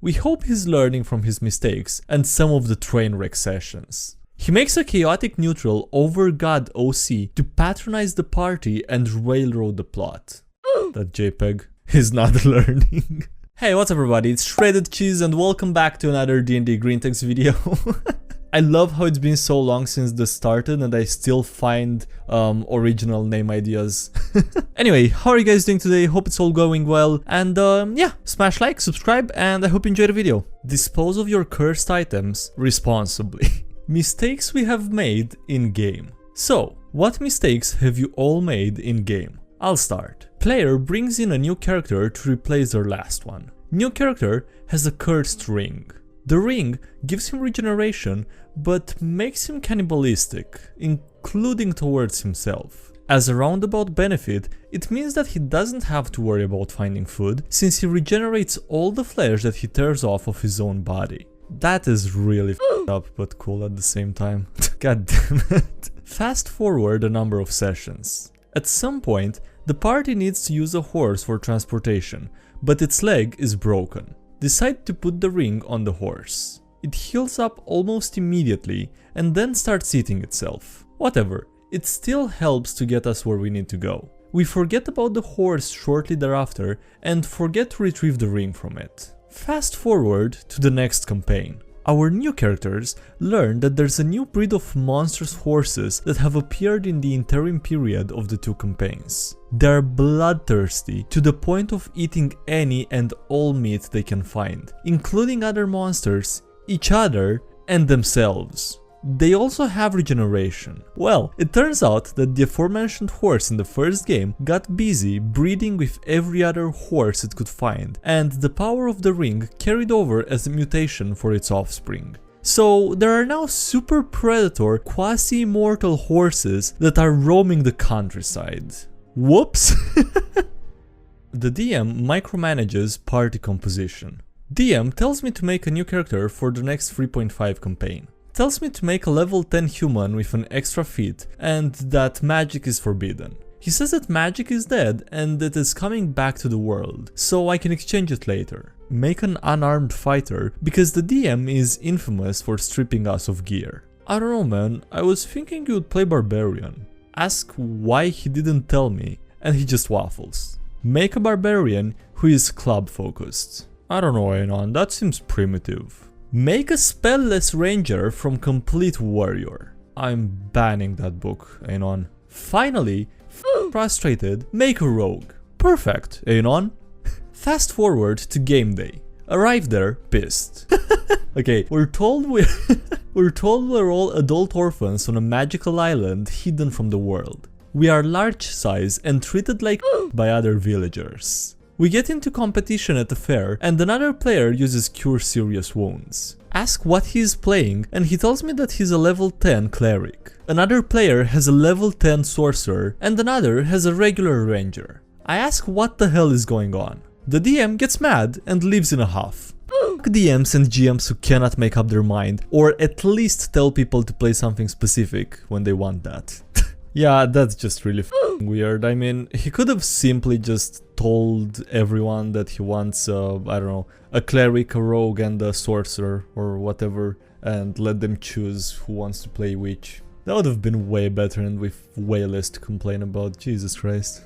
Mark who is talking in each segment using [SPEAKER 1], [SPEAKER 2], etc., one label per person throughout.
[SPEAKER 1] We hope he's learning from his mistakes and some of the Trainwreck sessions. He makes a chaotic neutral over God OC to patronize the party and railroad the plot. That JPEG is not learning. Hey, what's up everybody, it's Shredded Cheese and welcome back to another DnDGreentext video. I love how it's been so long since this started and I still find original name ideas. Anyway, how are you guys doing today? Hope it's all going well, and yeah, smash like, subscribe, and I hope you enjoy the video. Dispose of your cursed items responsibly. Mistakes we have made in-game. So, what mistakes have you all made in-game? I'll start. Player brings in a new character to replace their last one. New character has a cursed ring. The ring gives him regeneration, but makes him cannibalistic, including towards himself. As a roundabout benefit, it means that he doesn't have to worry about finding food, since he regenerates all the flesh that he tears off of his own body. That is really f***ed up, but cool at the same time. God damn it. Fast forward a number of sessions. At some point, the party needs to use a horse for transportation, but its leg is broken. Decide to put the ring on the horse. It heals up almost immediately and then starts eating itself. Whatever, it still helps to get us where we need to go. We forget about the horse shortly thereafter and forget to retrieve the ring from it. Fast forward to the next campaign. Our new characters learn that there's a new breed of monstrous horses that have appeared in the interim period of the two campaigns. They're bloodthirsty to the point of eating any and all meat they can find, including other monsters, each other, and themselves. They also have regeneration. Well, it turns out that the aforementioned horse in the first game got busy breeding with every other horse it could find, and the power of the ring carried over as a mutation for its offspring. So there are now super predator, quasi-immortal horses that are roaming the countryside. Whoops! The DM micromanages party composition. DM tells me to make a new character for the next 3.5 campaign. Tells me to make a level 10 human with an extra feat and that magic is forbidden. He says that magic is dead and it is coming back to the world, so I can exchange it later. Make an unarmed fighter because the DM is infamous for stripping us of gear. I don't know man, I was thinking you'd play barbarian. Ask why he didn't tell me and he just waffles. Make a barbarian who is club focused. I don't know Anon, that seems primitive. Make a spellless ranger from complete warrior. I'm banning that book, Anon. Finally, frustrated, make a rogue. Perfect, Anon. Fast forward to game day. Arrive there, pissed. Okay, we're told we're all adult orphans on a magical island hidden from the world. We are large size and treated like by other villagers. We get into competition at the fair and another player uses cure serious wounds. Ask what he is playing and he tells me that he's a level 10 cleric. Another player has a level 10 sorcerer and another has a regular ranger. I ask what the hell is going on. The DM gets mad and leaves in a huff. DMs and GMs who cannot make up their mind or at least tell people to play something specific when they want that. Yeah, that's just really weird. I mean, he could have simply just told everyone that he wants, I don't know, a cleric, a rogue, and a sorcerer, or whatever, and let them choose who wants to play which. That would have been way better and with way less to complain about, Jesus Christ.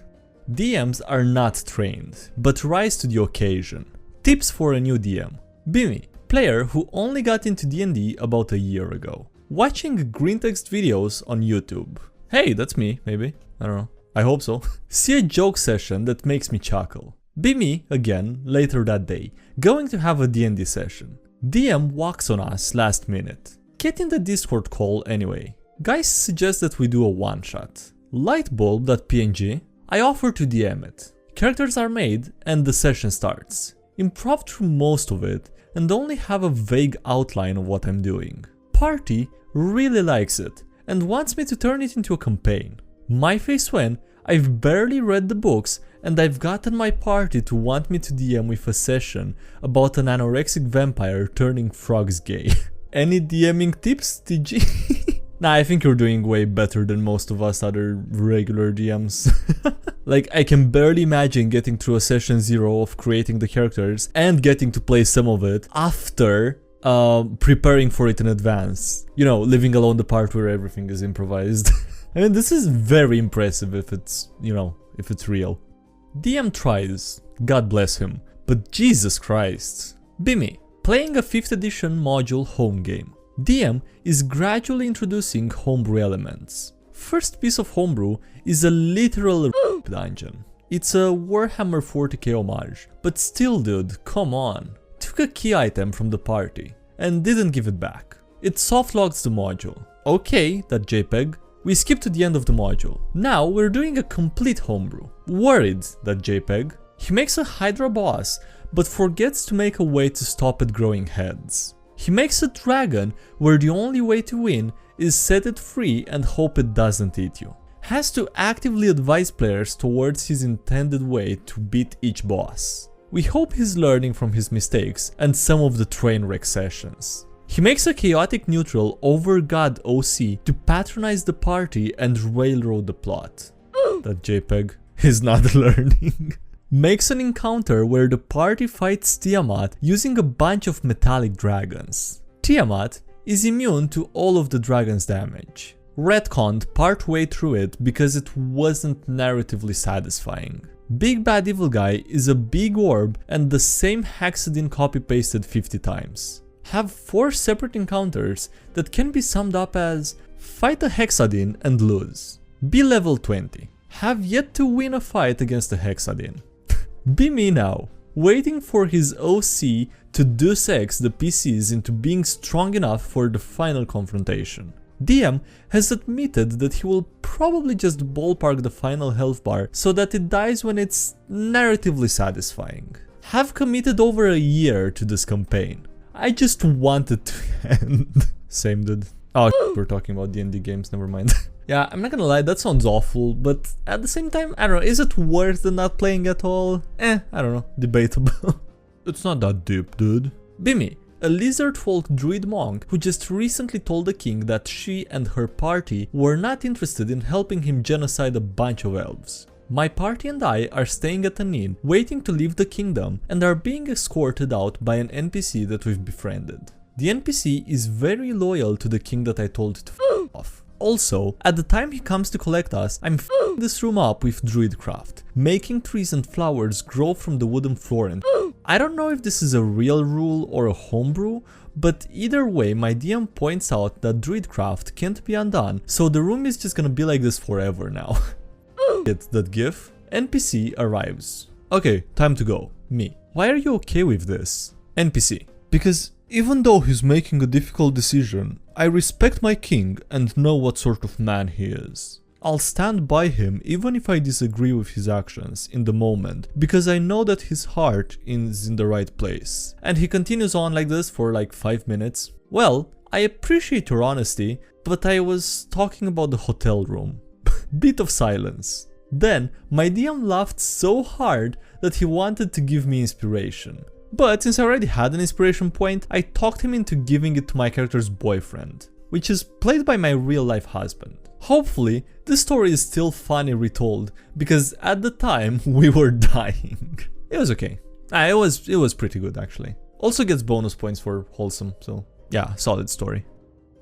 [SPEAKER 1] DMs are not trained, but rise to the occasion. Tips for a new DM. Bimmy, player who only got into D&D about a year ago. Watching green text videos on YouTube. Hey, that's me, maybe. I don't know. I hope so. See a joke session that makes me chuckle. Be me, again, later that day, going to have a D&D session. DM walks on us last minute. Get in the Discord call anyway. Guys suggest that we do a one-shot. Lightbulb.png. I offer to DM it. Characters are made and the session starts. Improv through most of it and only have a vague outline of what I'm doing. Party really likes it and wants me to turn it into a campaign. My face when I've barely read the books and I've gotten my party to want me to DM with a session about an anorexic vampire turning frogs gay. Any DMing tips, TG? Nah, I think you're doing way better than most of us other regular DMs. Like, I can barely imagine getting through a session 0 of creating the characters and getting to play some of it after preparing for it in advance. You know, leaving alone the part where everything is improvised. I mean, this is very impressive if it's, you know, if it's real. DM tries, God bless him, but Jesus Christ. Bimmy, playing a 5th edition module home game. DM is gradually introducing homebrew elements. First piece of homebrew is a literal dungeon. It's a Warhammer 40k homage, but still dude, come on. Took a key item from the party and didn't give it back. It softlogs the module. Okay, that JPEG. We skip to the end of the module. Now we're doing a complete homebrew. Worried, that JPEG. He makes a Hydra boss, but forgets to make a way to stop it growing heads. He makes a dragon where the only way to win is set it free and hope it doesn't eat you. Has to actively advise players towards his intended way to beat each boss. We hope he's learning from his mistakes and some of the Trainwreck sessions. He makes a chaotic neutral over God OC to patronize the party and railroad the plot. That JPEG is not learning. Makes an encounter where the party fights Tiamat using a bunch of metallic dragons. Tiamat is immune to all of the dragon's damage. Retconned part way through it because it wasn't narratively satisfying. Big Bad Evil Guy is a big orb and the same hexadine copy pasted 50 times. Have 4 separate encounters that can be summed up as fight a hexadine and lose. Be level 20. Have yet to win a fight against a hexadine. Be me now, waiting for his OC to Deus Ex the PCs into being strong enough for the final confrontation. DM has admitted that he will probably just ballpark the final health bar so that it dies when it's narratively satisfying. Have committed over a year to this campaign. I just want it to end. Same dude. Oh, we're talking about D&D games, never mind. Yeah, I'm not gonna lie, that sounds awful, but at the same time, I don't know, is it worth the not playing at all? I don't know, debatable. It's not that deep, dude. Bimmy, a lizard folk druid monk who just recently told the king that she and her party were not interested in helping him genocide a bunch of elves. My party and I are staying at an inn, waiting to leave the kingdom, and are being escorted out by an NPC that we've befriended. The NPC is very loyal to the king that I told to f off. Also, at the time he comes to collect us, I'm f***ing this room up with druidcraft, making trees and flowers grow from the wooden floor and I don't know if this is a real rule or a homebrew, but either way my DM points out that druidcraft can't be undone, so the room is just gonna be like this forever now. Get that gif? NPC arrives. Okay, time to go. Me. Why are you okay with this? NPC. Because even though he's making a difficult decision, I respect my king and know what sort of man he is. I'll stand by him even if I disagree with his actions in the moment, because I know that his heart is in the right place. And he continues on like this for like 5 minutes. Well, I appreciate your honesty, but I was talking about the hotel room. Bit of silence. Then, my DM laughed so hard that he wanted to give me inspiration. But since I already had an inspiration point, I talked him into giving it to my character's boyfriend, which is played by my real-life husband. Hopefully, this story is still funny retold, because at the time, we were dying. It was okay. It was pretty good, actually. Also gets bonus points for Wholesome, so yeah, solid story.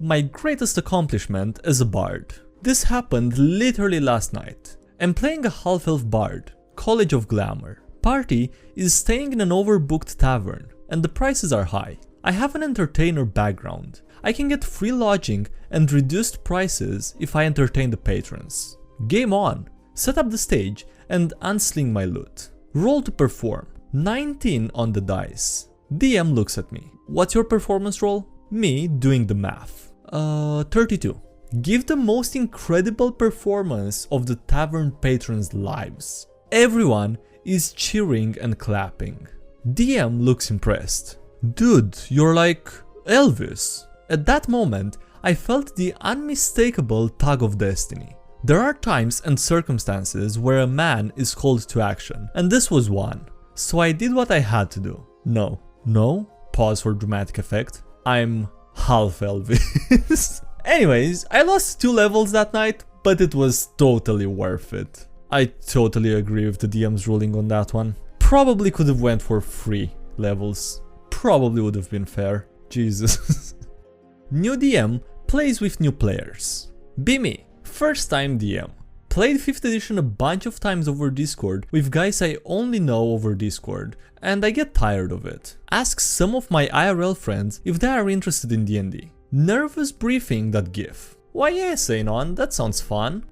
[SPEAKER 1] My greatest accomplishment as a bard. This happened literally last night. I'm playing a half-elf bard, College of Glamour. Party is staying in an overbooked tavern, and the prices are high. I have an entertainer background. I can get free lodging and reduced prices if I entertain the patrons. Game on! Set up the stage and unsling my loot. Roll to perform. 19 on the dice. DM looks at me. What's your performance roll? Me doing the math. 32. Give the most incredible performance of the tavern patrons' lives. Everyone is cheering and clapping. DM looks impressed. Dude, you're like Elvis. At that moment, I felt the unmistakable tug of destiny. There are times and circumstances where a man is called to action, and this was one. So I did what I had to do. No, pause for dramatic effect. I'm half Elvis. Anyways, I lost 2 levels that night, but it was totally worth it. I totally agree with the DM's ruling on that one. Probably could have went for 3 levels. Probably would have been fair. Jesus. New DM plays with new players. Be me. First time DM. Played 5th edition a bunch of times over Discord with guys I only know over Discord, and I get tired of it. Ask some of my IRL friends if they are interested in D&D. Nervous briefing that gif. Why yes, Anon, that sounds fun.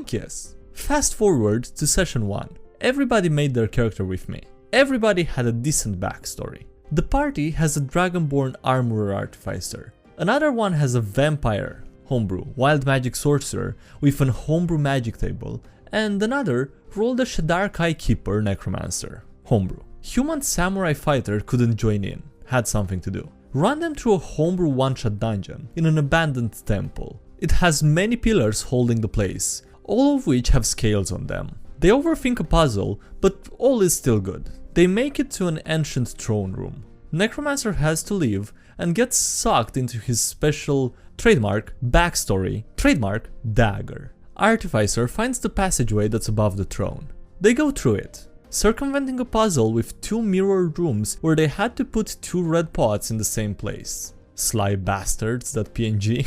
[SPEAKER 1] Yes. Fast forward to session 1. Everybody made their character with me. Everybody had a decent backstory. The party has a dragonborn armorer artificer. Another one has a vampire, homebrew, wild magic sorcerer with an homebrew magic table, and another rolled a Shadar-Kai keeper necromancer, homebrew. Human samurai fighter couldn't join in, had something to do. Run them through a homebrew one-shot dungeon in an abandoned temple. It has many pillars holding the place, all of which have scales on them. They overthink a puzzle, but all is still good. They make it to an ancient throne room. Necromancer has to leave and gets sucked into his special trademark backstory, trademark dagger. Artificer finds the passageway that's above the throne. They go through it, circumventing a puzzle with 2 mirrored rooms where they had to put 2 red pots in the same place. Sly bastards, that PNG.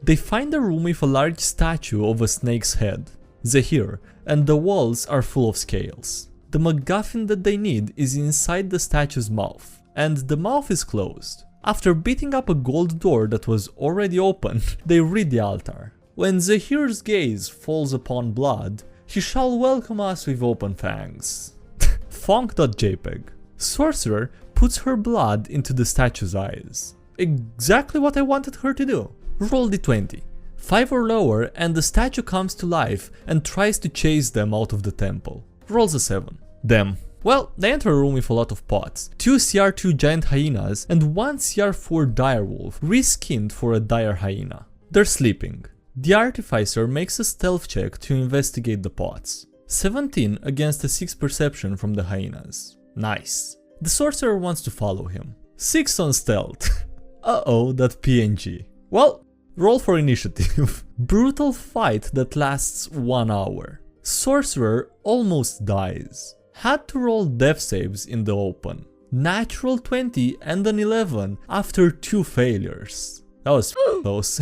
[SPEAKER 1] They find a room with a large statue of a snake's head, Zahir, and the walls are full of scales. The MacGuffin that they need is inside the statue's mouth, and the mouth is closed. After beating up a gold door that was already open, they read the altar. When Zahir's gaze falls upon blood, he shall welcome us with open fangs. Fonk.jpg. Sorcerer puts her blood into the statue's eyes. Exactly what I wanted her to do. Roll d20. 5 or lower and the statue comes to life and tries to chase them out of the temple. Rolls a 7. Them. Well, they enter a room with a lot of pots. 2 CR2 giant hyenas and 1 CR4 direwolf, reskinned for a dire hyena. They're sleeping. The artificer makes a stealth check to investigate the pots. 17 against a 6 perception from the hyenas. Nice. The sorcerer wants to follow him. 6 on stealth. Uh-oh, that PNG. Well, roll for initiative. Brutal fight that lasts 1 hour. Sorcerer almost dies. Had to roll death saves in the open. Natural 20 and an 11 after 2 failures. That was close.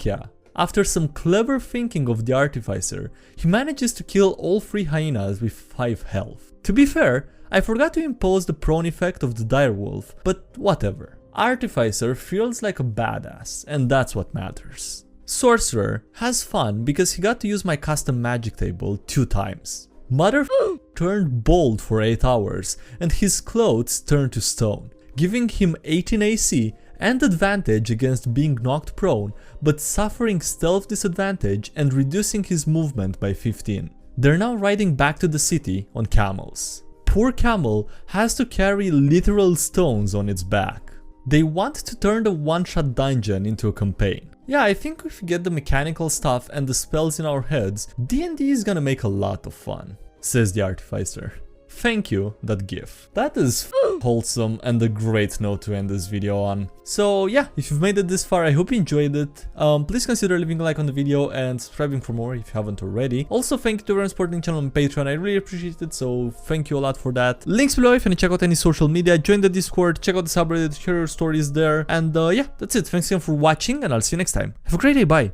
[SPEAKER 1] Yeah. After some clever thinking of the artificer, he manages to kill all 3 hyenas with 5 health. To be fair, I forgot to impose the prone effect of the direwolf, but whatever. Artificer feels like a badass, and that's what matters. Sorcerer has fun because he got to use my custom magic table 2 times. Mother turned bold for 8 hours and his clothes turned to stone, giving him 18 AC and advantage against being knocked prone, but suffering stealth disadvantage and reducing his movement by 15. They're now riding back to the city on camels. Poor camel has to carry literal stones on its back. They want to turn the one-shot dungeon into a campaign. Yeah, I think if we get the mechanical stuff and the spells in our heads, D&D is gonna make a lot of fun, says the artificer. Thank you, that gif. That is wholesome and a great note to end this video on. So yeah, if you've made it this far, I hope you enjoyed it. Please consider leaving a like on the video and subscribing for more if you haven't already. Also, thank you to everyone supporting the channel on Patreon, I really appreciate it, so thank you a lot for that. Links below if you want to check out any social media, join the Discord, check out the subreddit, share your stories there, and yeah, that's it. Thanks again for watching and I'll see you next time. Have a great day, bye!